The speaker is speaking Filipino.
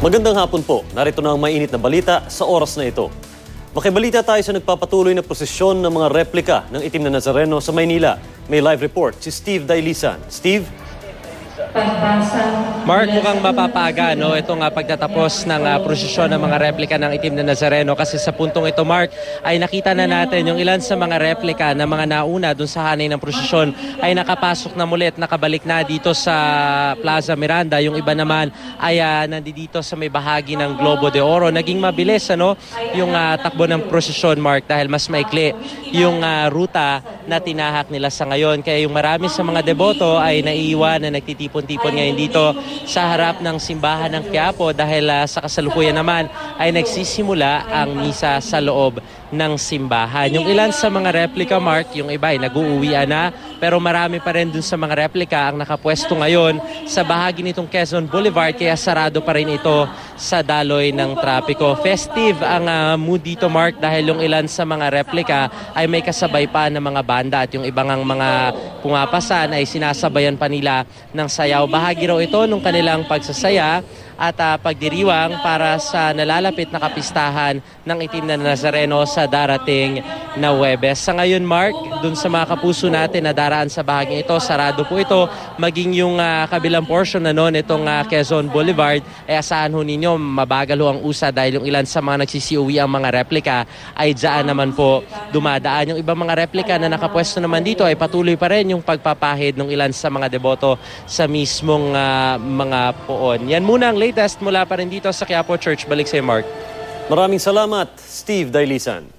Magandang hapon po. Narito na ang mainit na balita sa oras na ito. Makibalita tayo sa nagpapatuloy na prosesyon ng mga replika ng itim na Nazareno sa Maynila. May live report si Steve Dailisan. Steve? Mark, mukhang mapapaaga itong pagtatapos ng prosesyon ng mga replika ng itim na Nazareno kasi sa puntong ito, Mark, ay nakita na natin yung ilan sa mga replika na mga nauna dun sa hanay ng prosesyon ay nakapasok na mulit, nakabalik na dito sa Plaza Miranda. Yung iba naman ay nandito sa may bahagi ng Globo de Oro. Naging mabilis yung takbo ng prosesyon, Mark, dahil mas maikli yung ruta na tinahak nila sa ngayon. Kaya yung marami sa mga deboto ay naiiwan na nagtitipon-tipon ngayon dito sa harap ng simbahan ng Quiapo dahil sa kasalukuyan naman ay nagsisimula ang misa sa loob ng simbahan. Yung ilan sa mga replika, Mark, yung iba ay nag-uuwian na, pero marami pa rin dun sa mga replika ang nakapwesto ngayon sa bahagi nitong Quezon Boulevard, kaya sarado pa rin ito sa daloy ng trapiko. Festive ang mood dito, Mark, dahil yung ilan sa mga replika ay may kasabay pa ng mga banda at yung ibang mga pumapasan ay sinasabayan pa nila ng sayaw. Bahagi raw ito nung kanilang pagsasaya at pagdiriwang para sa nalalapit na kapistahan ng itim na Nazareno sa darating na Huwebes. Sa ngayon, Mark, dun sa mga kapuso natin na daraan sa bahaging ito, sarado po ito, maging yung kabilang portion na itong Quezon Boulevard, ay asahan ho ninyo, mabagal ho ang usa dahil yung ilan sa mga nagsisiuwi ang mga replika ay dyan naman po dumadaan. Yung ibang mga replika na nakapwesto naman dito ay patuloy pa rin yung pagpapahid ng ilan sa mga deboto sa mismong mga poon. Yan muna ang latest mula pa rin dito sa Quiapo Church. Balik sa'yo, Mark. Maraming salamat, Steve Dailisan.